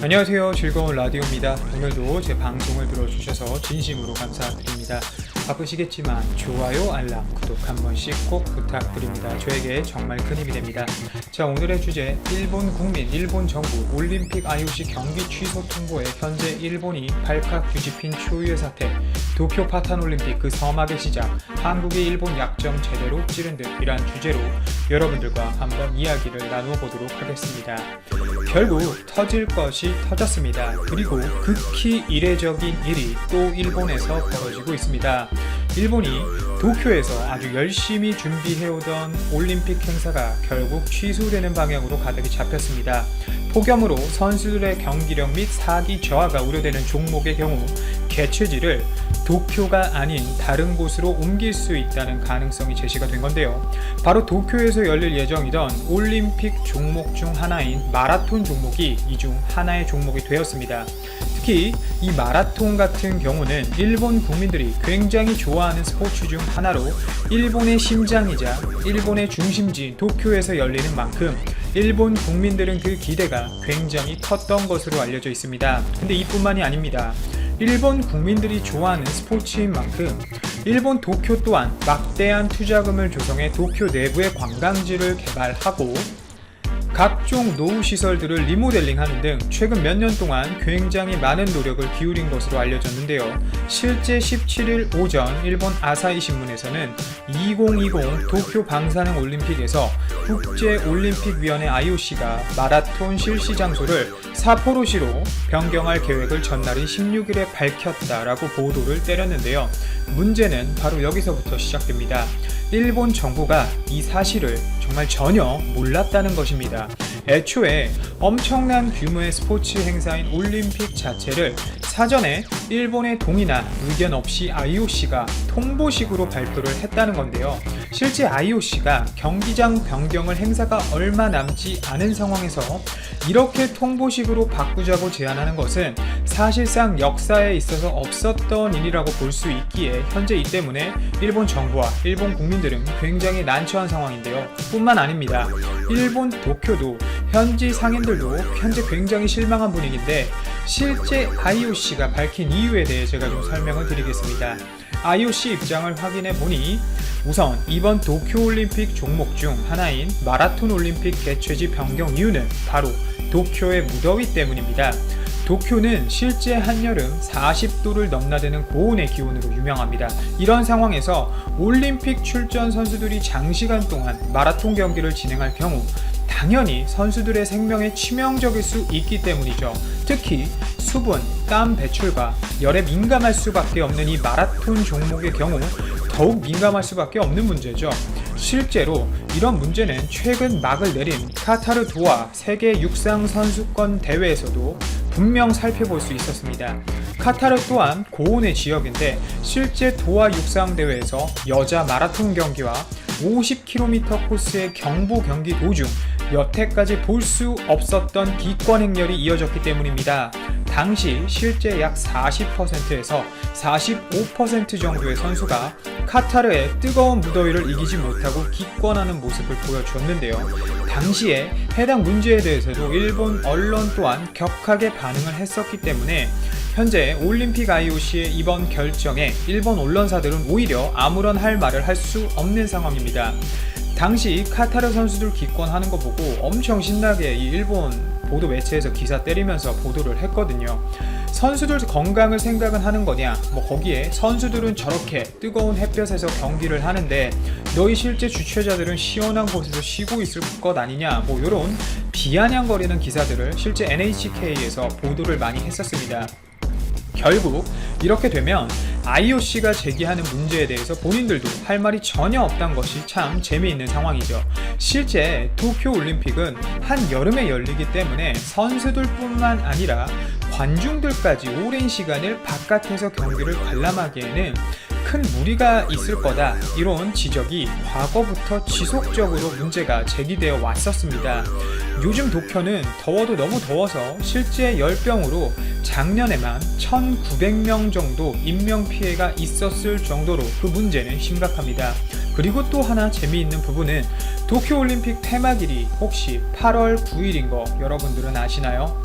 안녕하세요. 즐거운 라디오입니다. 오늘도 제 방송을 들어주셔서 진심으로 감사드립니다. 바쁘시겠지만 좋아요, 알람, 구독 한 번씩 꼭 부탁드립니다. 저에게 정말 큰 힘이 됩니다. 자, 오늘의 주제, 일본 국민, 일본 정부 올림픽 IOC 경기 취소 통보에 현재 일본이 발칵 뒤집힌 초유의 사태, 도쿄 파탄올림픽 그 서막의 시작, 한국이 일본 약점 제대로 찌른 듯 이란 주제로 여러분들과 한번 이야기를 나누어 보도록 하겠습니다. 결국 터질 것이 터졌습니다. 그리고 극히 이례적인 일이 또 일본에서 벌어지고 있습니다. 일본이 도쿄에서 아주 열심히 준비해오던 올림픽 행사가 결국 취소되는 방향으로 가닥이 잡혔습니다. 폭염으로 선수들의 경기력 및 사기 저하가 우려되는 종목의 경우 개최지를 도쿄가 아닌 다른 곳으로 옮길 수 있다는 가능성이 제시가 된 건데요. 바로 도쿄에서 열릴 예정이던 올림픽 종목 중 하나인 마라톤 종목이 이 중 하나의 종목이 되었습니다. 특히 이 마라톤 같은 경우는 일본 국민들이 굉장히 좋아하는 스포츠 중 하나로 일본의 심장이자 일본의 중심지인 도쿄에서 열리는 만큼 일본 국민들은 그 기대가 굉장히 컸던 것으로 알려져 있습니다. 근데 이뿐만이 아닙니다. 일본 국민들이 좋아하는 스포츠인 만큼 일본 도쿄 또한 막대한 투자금을 조성해 도쿄 내부의 관광지를 개발하고 각종 노후시설들을 리모델링하는 등 최근 몇 년 동안 굉장히 많은 노력을 기울인 것으로 알려졌는데요. 실제 17일 오전 일본 아사히 신문에서는 2020 도쿄 방사능 올림픽에서 국제올림픽위원회 IOC가 마라톤 실시 장소를 사포로시로 변경할 계획을 전날인 16일에 밝혔다라고 보도를 때렸는데요. 문제는 바로 여기서부터 시작됩니다. 일본 정부가 이 사실을 정말 전혀 몰랐다는 것입니다. 애초에 엄청난 규모의 스포츠 행사인 올림픽 자체를 사전에 일본의 동의나 의견 없이 IOC가 통보식으로 발표를 했다는 건데요. 실제 IOC가 경기장 변경을 행사가 얼마 남지 않은 상황에서 이렇게 통보식으로 바꾸자고 제안하는 것은 사실상 역사에 있어서 없었던 일이라고 볼 수 있기에 현재 이 때문에 일본 정부와 일본 국민들은 굉장히 난처한 상황인데요. 뿐만 아닙니다. 일본 도쿄도 현지 상인들도 현재 굉장히 실망한 분위기인데 실제 IOC가 밝힌 이유에 대해 제가 좀 설명을 드리겠습니다. IOC 입장을 확인해 보니 우선 이번 도쿄올림픽 종목 중 하나인 마라톤 올림픽 개최지 변경 이유는 바로 도쿄의 무더위 때문입니다. 도쿄는 실제 한여름 40도를 넘나드는 고온의 기온으로 유명합니다. 이런 상황에서 올림픽 출전 선수들이 장시간 동안 마라톤 경기를 진행할 경우 당연히 선수들의 생명에 치명적일 수 있기 때문이죠. 특히 수분, 땀 배출과 열에 민감할 수밖에 없는 이 마라톤 종목의 경우 더욱 민감할 수밖에 없는 문제죠. 실제로 이런 문제는 최근 막을 내린 카타르 도하 세계 육상 선수권 대회에서도 분명 살펴볼 수 있었습니다. 카타르 또한 고온의 지역인데 실제 도하 육상 대회에서 여자 마라톤 경기와 50km 코스의 경보 경기 도중 여태까지 볼 수 없었던 기권 행렬이 이어졌기 때문입니다. 당시 실제 약 40%에서 45% 정도의 선수가 카타르의 뜨거운 무더위를 이기지 못하고 기권하는 모습을 보여줬는데요. 당시에 해당 문제에 대해서도 일본 언론 또한 격하게 반응을 했었기 때문에 현재 올림픽 IOC의 이번 결정에 일본 언론사들은 오히려 아무런 할 말을 할 수 없는 상황입니다. 당시 카타르 선수들 기권하는 거 보고 엄청 신나게 이 일본 보도 매체에서 기사 때리면서 보도를 했거든요. 선수들 건강을 생각은 하는 거냐, 거기에 선수들은 저렇게 뜨거운 햇볕에서 경기를 하는데 너희 실제 주최자들은 시원한 곳에서 쉬고 있을 것 아니냐, 이런 비아냥거리는 기사들을 실제 NHK에서 보도를 많이 했었습니다. 결국 이렇게 되면 IOC가 제기하는 문제에 대해서 본인들도 할 말이 전혀 없다는 것이 참 재미있는 상황이죠. 실제 도쿄올림픽은 한여름에 열리기 때문에 선수들뿐만 아니라 관중들까지 오랜 시간을 바깥에서 경기를 관람하기에는 큰 무리가 있을 거다, 이런 지적이 과거부터 지속적으로 문제가 제기되어 왔었습니다. 요즘 도쿄는 더워도 너무 더워서 실제 열병으로 작년에만 1900명 정도 인명피해가 있었을 정도로 그 문제는 심각합니다. 그리고 또 하나 재미있는 부분은 도쿄올림픽 폐막일이 혹시 8월 9일인 거 여러분들은 아시나요?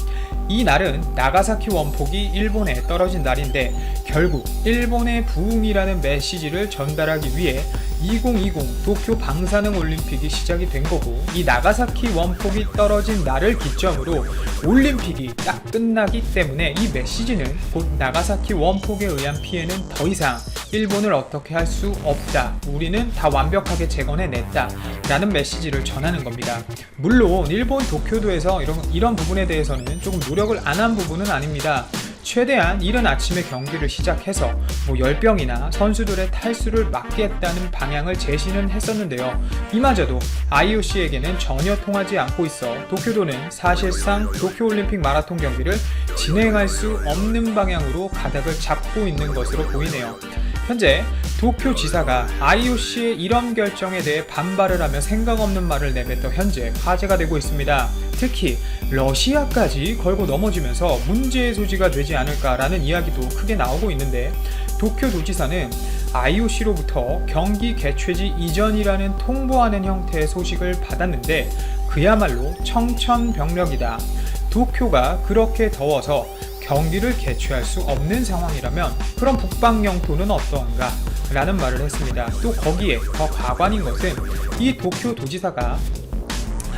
이 날은 나가사키 원폭이 일본에 떨어진 날인데 결국 일본의 부흥이라는 메시지를 전달하기 위해 2020 도쿄 방사능 올림픽이 시작이 된 거고, 이 나가사키 원폭이 떨어진 날을 기점으로 올림픽이 딱 끝나기 때문에 이 메시지는 곧 나가사키 원폭에 의한 피해는 더 이상 일본을 어떻게 할 수 없다, 우리는 다 완벽하게 재건해냈다 라는 메시지를 전하는 겁니다. 물론 일본 도쿄도에서 이런 부분에 대해서는 조금 노력을 안 한 부분은 아닙니다. 최대한 이른 아침에 경기를 시작해서 열병이나 선수들의 탈수를 막겠다는 방향을 제시는 했었는데요. 이마저도 IOC에게는 전혀 통하지 않고 있어 도쿄도는 사실상 도쿄올림픽 마라톤 경기를 진행할 수 없는 방향으로 가닥을 잡고 있는 것으로 보이네요. 현재 도쿄지사가 IOC의 이런 결정에 대해 반발을 하며 생각 없는 말을 내뱉어 현재 화제가 되고 있습니다. 특히 러시아까지 걸고 넘어지면서 문제의 소지가 되지 않을까라는 이야기도 크게 나오고 있는데, 도쿄도지사는 IOC로부터 경기 개최지 이전이라는 통보하는 형태의 소식을 받았는데 그야말로 청천벽력이다. 도쿄가 그렇게 더워서 경기를 개최할 수 없는 상황이라면 그럼 북방 영토는 어떠한가? 라는 말을 했습니다. 또 거기에 더 가관인 것은 이 도쿄도지사가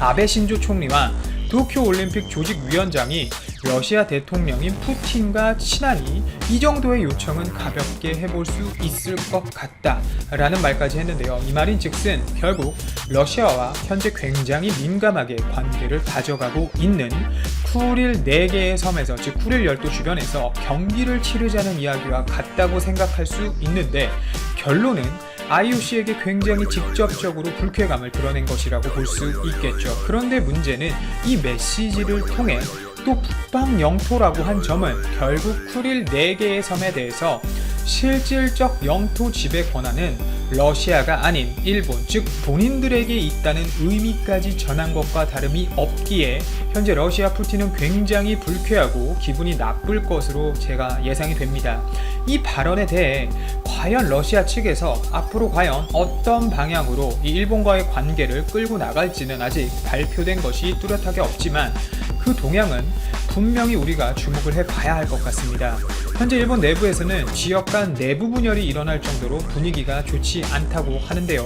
아베 신조 총리와 도쿄올림픽 조직위원장이 러시아 대통령인 푸틴과 친하니 이 정도의 요청은 가볍게 해볼 수 있을 것 같다 라는 말까지 했는데요. 이 말인 즉슨 결국 러시아와 현재 굉장히 민감하게 관계를 가져가고 있는 쿠릴 4개의 섬에서, 즉 쿠릴 열도 주변에서 경기를 치르자는 이야기와 같다고 생각할 수 있는데, 결론은 IOC에게 굉장히 직접적으로 불쾌감을 드러낸 것이라고 볼 수 있겠죠. 그런데 문제는 이 메시지를 통해 또 북방 영토라고 한 점은 결국 쿠릴 4개의 섬에 대해서 실질적 영토 지배 권한은 러시아가 아닌 일본, 즉 본인들에게 있다는 의미까지 전한 것과 다름이 없기에 현재 러시아 푸틴은 굉장히 불쾌하고 기분이 나쁠 것으로 제가 예상이 됩니다. 이 발언에 대해 과연 러시아 측에서 앞으로 과연 어떤 방향으로 이 일본과의 관계를 끌고 나갈지는 아직 발표된 것이 뚜렷하게 없지만 그 동향은 분명히 우리가 주목을 해봐야 할 것 같습니다. 현재 일본 내부에서는 지역 간 내부 분열이 일어날 정도로 분위기가 좋지 않다고 하는데요.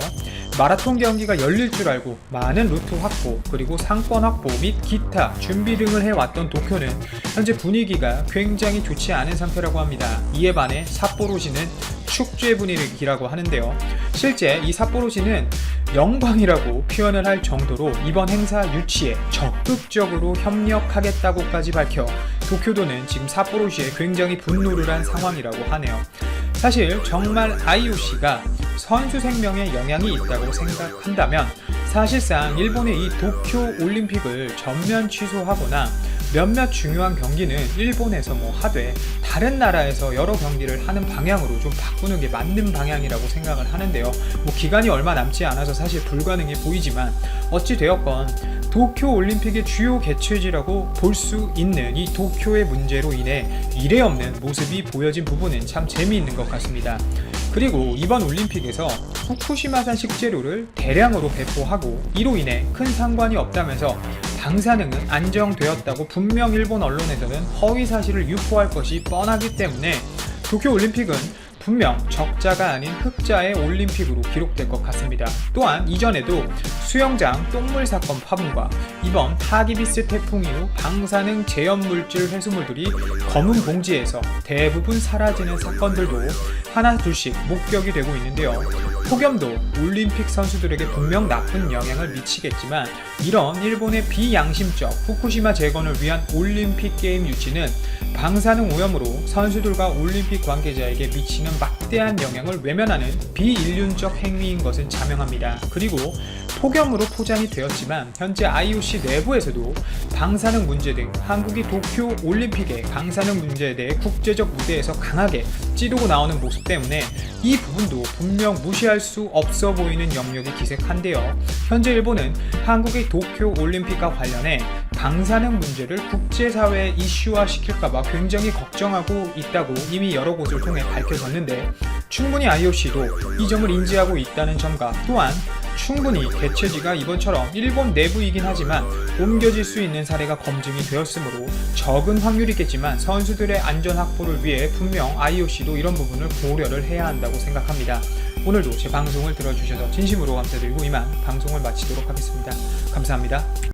마라톤 경기가 열릴 줄 알고 많은 루트 확보, 그리고 상권 확보 및 기타 준비 등을 해왔던 도쿄는 현재 분위기가 굉장히 좋지 않은 상태라고 합니다. 이에 반해 삿포로시는 축제 분위기라고 하는데요. 실제 이 삿포로시는 영광이라고 표현을 할 정도로 이번 행사 유치에 적극적으로 협력하겠다고까지 밝혀 도쿄도는 지금 삿포로시에 굉장히 분노를 한 상황이라고 하네요. 사실 정말 IOC가 선수 생명에 영향이 있다고 생각한다면 사실상 일본의 이 도쿄 올림픽을 전면 취소하거나 몇몇 중요한 경기는 일본에서 하되 다른 나라에서 여러 경기를 하는 방향으로 좀 바꾸는 게 맞는 방향이라고 생각을 하는데요. 기간이 얼마 남지 않아서 사실 불가능해 보이지만 어찌 되었건 도쿄 올림픽의 주요 개최지라고 볼 수 있는 이 도쿄의 문제로 인해 이례없는 모습이 보여진 부분은 참 재미있는 것 같습니다. 그리고 이번 올림픽에서 후쿠시마산 식재료를 대량으로 배포하고 이로 인해 큰 상관이 없다면서 방사능은 안정되었다고 분명 일본 언론에서는 허위 사실을 유포할 것이 뻔하기 때문에 도쿄올림픽은 분명 적자가 아닌 흑자의 올림픽으로 기록될 것 같습니다. 또한 이전에도 수영장 똥물 사건 파문과 이번 타기비스 태풍 이후 방사능 제염물질 회수물들이 검은 봉지에서 대부분 사라지는 사건들도 하나 둘씩 목격이 되고 있는데요. 폭염도 올림픽 선수들에게 분명 나쁜 영향을 미치겠지만 이런 일본의 비양심적 후쿠시마 재건을 위한 올림픽 게임 유치는 방사능 오염으로 선수들과 올림픽 관계자에게 미치는 막대한 영향을 외면하는 비인륜적 행위인 것은 자명합니다. 그리고 폭염으로 포장이 되었지만 현재 IOC 내부에서도 방사능 문제 등 한국이 도쿄 올림픽의 방사능 문제에 대해 국제적 무대에서 강하게 찌르고 나오는 모습 때문에 이 부분도 분명 무시할 수 없어 보이는 영역이 기색한데요. 현재 일본은 한국의 도쿄 올림픽과 관련해 방사능 문제를 국제사회에 이슈화 시킬까봐 굉장히 걱정하고 있다고 이미 여러 곳을 통해 밝혀졌는데 충분히 IOC도 이 점을 인지하고 있다는 점과 또한 충분히 개최지가 이번처럼 일본 내부이긴 하지만 옮겨질 수 있는 사례가 검증이 되었으므로 적은 확률이겠지만 선수들의 안전 확보를 위해 분명 IOC도 이런 부분을 고려를 해야 한다고 생각합니다. 오늘도 제 방송을 들어주셔서 진심으로 감사드리고 이만 방송을 마치도록 하겠습니다. 감사합니다.